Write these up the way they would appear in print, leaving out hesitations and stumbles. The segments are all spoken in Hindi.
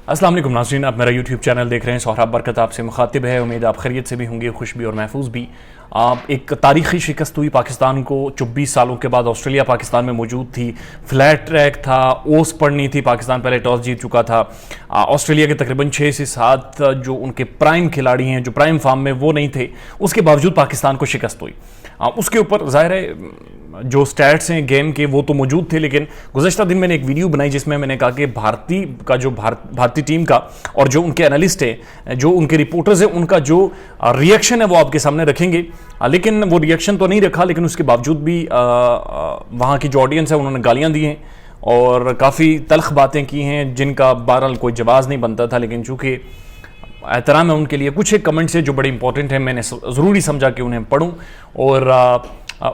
अस्सलाम वालेकुम नाज़रीन, आप मेरा यूट्यूब चैनल देख रहे हैं। सोहराब बरकत आपसे मुखातिब है। उम्मीद आप खैरियत से भी होंगे, खुश भी और महफूज भी। एक तारीखी शिकस्त हुई पाकिस्तान को। 24 सालों के बाद ऑस्ट्रेलिया पाकिस्तान में मौजूद थी। फ्लैट ट्रैक था, ओस पड़नी थी। पाकिस्तान पहले टॉस जीत चुका था। ऑस्ट्रेलिया के तकरीबन 6 से 7 जो उनके प्राइम खिलाड़ी हैं, जो प्राइम फॉर्म में, वो नहीं थे। उसके बावजूद पाकिस्तान को शिकस्त हुई। उसके ऊपर ज़ाहिर है जो स्टैट्स हैं गेम के वो तो मौजूद थे, लेकिन गुज़श्ता दिन मैंने एक वीडियो बनाई जिसमें मैंने कहा कि भारतीय टीम का और जो उनके एनालिस्ट हैं, जो उनके रिपोर्टर्स हैं, उनका जो रिएक्शन है वो आपके सामने रखेंगे। लेकिन वो रिएक्शन तो नहीं रखा, लेकिन उसके बावजूद भी वहाँ की जो ऑडियंस है उन्होंने गालियाँ दी हैं और काफ़ी तल्ख बातें की हैं जिनका बहरहाल कोई जवाब नहीं बनता था। लेकिन चूँकि एहतराम है उनके लिए, कुछ एक कमेंट्स है जो बड़े इंपॉर्टेंट हैं, मैंने ज़रूरी समझा कि उन्हें पढ़ूँ और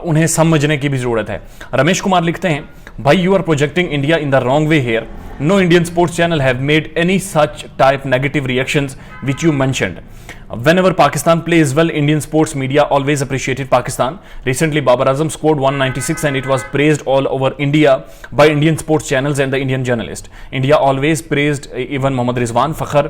उन्हें समझने की भी ज़रूरत है। रमेश कुमार लिखते हैं, भाई you are projecting India in the wrong way here. No Indian sports channel have made any such type negative reactions which you mentioned. Whenever Pakistan plays well, Indian sports media always appreciated Pakistan. Recently, Babar Azam scored 196 and it was praised all over India by Indian sports channels and the Indian journalists. India always praised even Mohammad Rizwan, Fakhr,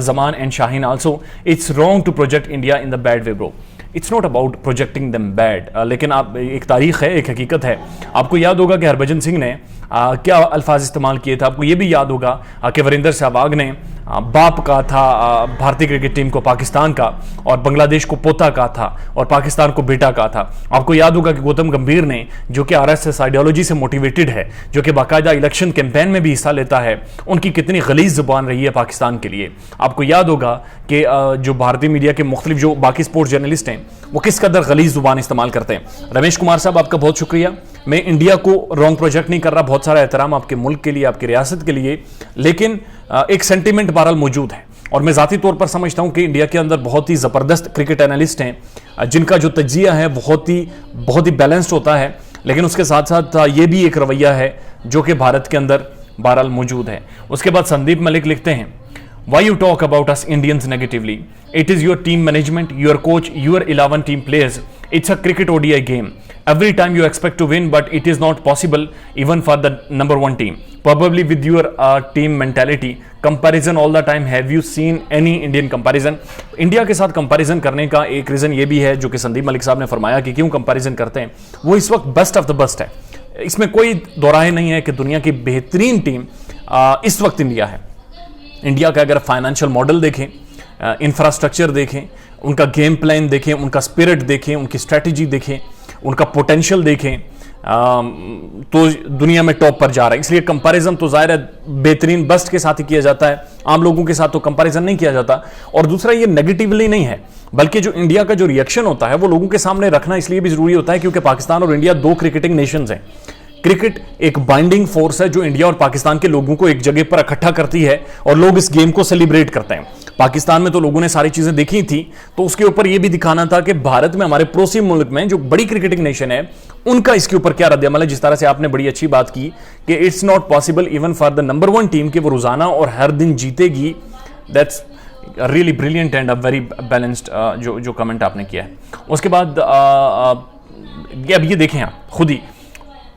Zaman and Shaheen also. It's wrong to project India in the bad way, bro. It's not about projecting them bad. लेकिन आप एक तारीख है, एक हकीकत है। आपको याद होगा कि हरभजन सिंह ने क्या अल्फाज इस्तेमाल किए थे। आपको ये भी याद होगा कि वरिंदर सहवाग ने बाप कहा था भारतीय क्रिकेट टीम को पाकिस्तान का, और बांग्लादेश को पोता कहा था, और पाकिस्तान को बेटा कहा था। आपको याद होगा कि गौतम गंभीर ने, जो कि आरएसएस आइडियोलॉजी से मोटिवेटेड है, जो कि बाकायदा इलेक्शन कैंपेन में भी हिस्सा लेता है, उनकी कितनी गलीज जुबान रही है पाकिस्तान के लिए। आपको याद होगा कि जो भारतीय मीडिया के मुख्तलिफ जो बाकी स्पोर्ट्स जर्नलिस्ट हैं वो किस कदर गलीज जुबान इस्तेमाल करते हैं। रमेश कुमार साहब, आपका बहुत शुक्रिया। मैं इंडिया को रॉन्ग प्रोजेक्ट नहीं कर रहा, बहुत सारा एहतराम आपके मुल्क के लिए, आपकी रियासत के लिए, लेकिन एक सेंटीमेंट बहरहाल मौजूद है। और मैं ज़ाती तौर पर समझता हूं कि इंडिया के अंदर बहुत ही ज़बरदस्त क्रिकेट एनालिस्ट हैं जिनका जो तज्जिया है बहुत ही बैलेंस्ड होता है, लेकिन उसके साथ साथ ये भी एक रवैया है जो कि भारत के अंदर बहरहाल मौजूद है। उसके बाद संदीप मलिक लिखते हैं, Why you talk about us Indians negatively? It is your team management, your coach, your 11 team players. It's a cricket ODI game. Every time you expect to win, but it is not possible even for the number one team. Probably with your team mentality, comparison all the time. Have you seen any Indian comparison? India के साथ कंपैरिजन करने का एक रीज़न ये भी है जो कि संदीप मलिक साहब ने फरमाया कि क्यों कंपैरिजन करते हैं। वो इस वक्त बेस्ट ऑफ द बेस्ट है। इसमें कोई दोराहे नहीं है कि दुनिया की बेहतरीन टीम इस वक्त इंडिया है। इंडिया का अगर फाइनेंशियल मॉडल देखें, इंफ्रास्ट्रक्चर देखें, उनका गेम प्लान देखें, उनका स्पिरिट देखें, उनकी स्ट्रेटजी देखें, उनका पोटेंशियल देखें, तो दुनिया में टॉप पर जा रहा है। इसलिए कंपैरिजन तो ज़ाहिर है बेहतरीन बेस्ट के साथ ही किया जाता है, आम लोगों के साथ तो कंपैरिजन नहीं किया जाता। और दूसरा, ये नेगेटिवली नहीं है, बल्कि जो इंडिया का जो रिएक्शन होता है वो लोगों के सामने रखना इसलिए भी ज़रूरी होता है क्योंकि पाकिस्तान और इंडिया दो क्रिकेटिंग नेशंस हैं। क्रिकेट एक बाइंडिंग फोर्स है जो इंडिया और पाकिस्तान के लोगों को एक जगह पर इकट्ठा करती है और लोग इस गेम को सेलिब्रेट करते हैं। पाकिस्तान में तो लोगों ने सारी चीजें देखी थी, तो उसके ऊपर यह भी दिखाना था कि भारत में, हमारे पड़ोसी मुल्क में जो बड़ी क्रिकेटिंग नेशन है, उनका इसके ऊपर क्या रद्द अमल है। जिस तरह से आपने बड़ी अच्छी बात की कि it's not possible even for the number one team कि वो रोजाना और हर दिन जीतेगी। That's really brilliant and a very balanced जो कमेंट आपने किया है। उसके बाद अब ये देखें आप खुद ही,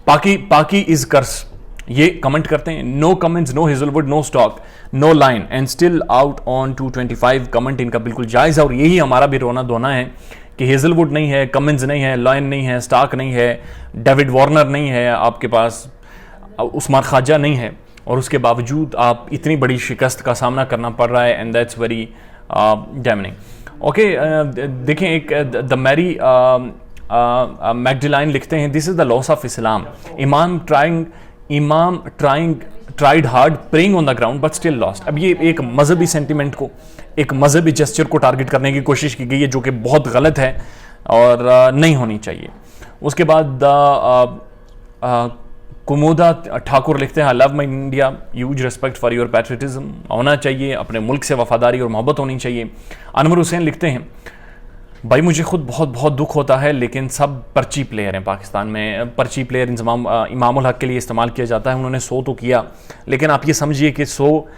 पाकी इज कर्स, ये कमेंट करते हैं। No comments, no Hazlewood, no Starc, no line and still out on 225। Comment इनका बिल्कुल जायज़ है और यही हमारा भी रोना धोना है कि हेजलवुड नहीं है, कमेंट्स नहीं है, लाइन नहीं है, स्टॉक नहीं है, डेविड वार्नर नहीं है, आपके पास उस्मान ख्वाजा नहीं है, और उसके बावजूद आप इतनी बड़ी शिकस्त का सामना करना पड़ रहा है। And that's very damning. Okay, देखें एक द मैरी मैगडिलाइन लिखते हैं, this is the loss of Islam. Imam tried hard praying on the ground but still lost. अब ये एक मजहबी सेंटिमेंट को, एक मजहबी जेस्चर को टारगेट करने की कोशिश की गई है जो कि बहुत गलत है और नहीं होनी चाहिए। उसके बाद कुमोदा ठाकुर लिखते हैं, I love my India, huge respect for your patriotism. होना चाहिए, अपने मुल्क से वफादारी और मोहब्बत होनी चाहिए। अनवर हुसैन लिखते हैं, भाई मुझे खुद बहुत दुख होता है, लेकिन सब पर्ची प्लेयर हैं पाकिस्तान में। पर्ची प्लेयर इमामुल हक के लिए इस्तेमाल किया जाता है। उन्होंने 100 तो किया, लेकिन आप ये समझिए कि 100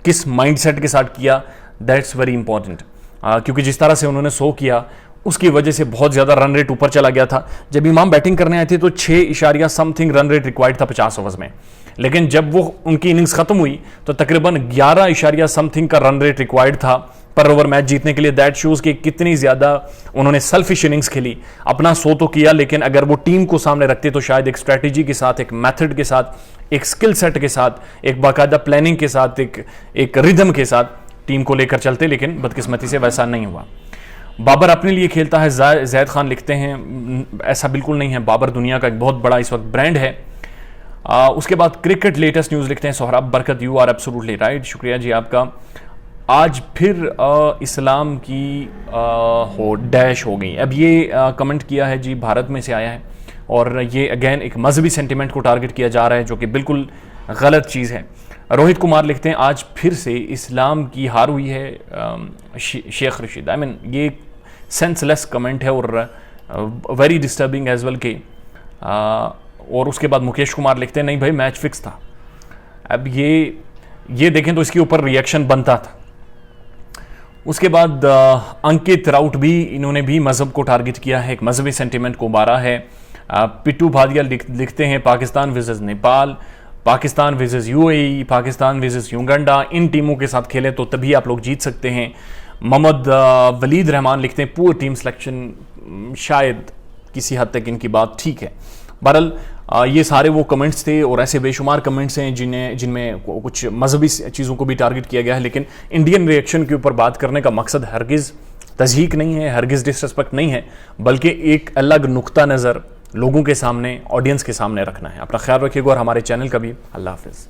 किस माइंडसेट के साथ किया। दैट्स वेरी इंपॉर्टेंट, क्योंकि जिस तरह से उन्होंने 100 किया उसकी वजह से बहुत ज़्यादा रन रेट ऊपर चला गया था। जब इमाम बैटिंग करने आए थे तो 6 रन रेट रिक्वायर्ड था 50 ओवर्स में, लेकिन जब वो उनकी इनिंग्स खत्म हुई तो तकरीबन 11 का रन रेट रिक्वायर्ड था पर ओवर मैच जीतने के लिए। दैट शोज कि कितनी ज़्यादा उन्होंने सेल्फिश इनिंग्स खेली। अपना 100 तो किया, लेकिन अगर वो टीम को सामने रखते तो शायद एक स्ट्रैटेजी के साथ, एक मेथड के साथ, एक स्किल सेट के साथ, एक बाकायदा प्लानिंग के साथ, एक रिदम के साथ टीम को लेकर चलते, लेकिन बदकिस्मती से वैसा नहीं हुआ। बाबर अपने लिए खेलता है, जैद खान लिखते हैं ऐसा बिल्कुल नहीं है। बाबर दुनिया का एक बहुत बड़ा इस वक्त ब्रांड है। उसके बाद क्रिकेट लेटेस्ट न्यूज़ लिखते हैं सोहराब बरकत, यू आर एब्सोल्युटली राइट, शुक्रिया जी आपका। आज फिर इस्लाम की हो डैश हो गई। अब ये कमेंट किया है जी, भारत में से आया है और ये अगेन एक मजहबी सेंटिमेंट को टारगेट किया जा रहा है, जो कि बिल्कुल गलत चीज़ है। रोहित कुमार लिखते हैं आज फिर से इस्लाम की हार हुई है शेख रशीद। आई मीन ये सेंसलेस कमेंट है और वेरी डिस्टर्बिंग एज वेल के। और उसके बाद मुकेश कुमार लिखते हैं नहीं भाई मैच फिक्स था। अब ये देखें तो इसके ऊपर रिएक्शन बनता था। उसके बाद अंकित राउट भी, इन्होंने भी मजहब को टारगेट किया है, एक मजहबी सेंटिमेंट को मारा है। पिट्टू भादिया लिखते हैं Pakistan versus Nepal, Pakistan versus UAE, Pakistan versus Uganda, इन टीमों के साथ खेलें तो तभी आप लोग जीत सकते हैं। मोहम्मद वलीद रहमान लिखते हैं पुअर टीम सिलेक्शन, शायद किसी हद तक इनकी बात ठीक है। बहरहाल ये सारे वो कमेंट्स थे और ऐसे बेशुमार कमेंट्स हैं जिनमें कुछ मजहबी चीज़ों को भी टारगेट किया गया है, लेकिन इंडियन रिएक्शन के ऊपर बात करने का मकसद हरगिज़ तज़हीक नहीं है, हरगिज़ डिसरिस्पेक्ट नहीं है, बल्कि एक अलग नुक्ता नज़र लोगों के सामने, ऑडियंस के सामने रखना है। अपना ख्याल रखिएगा और हमारे चैनल का भी। अल्लाह हाफिज़।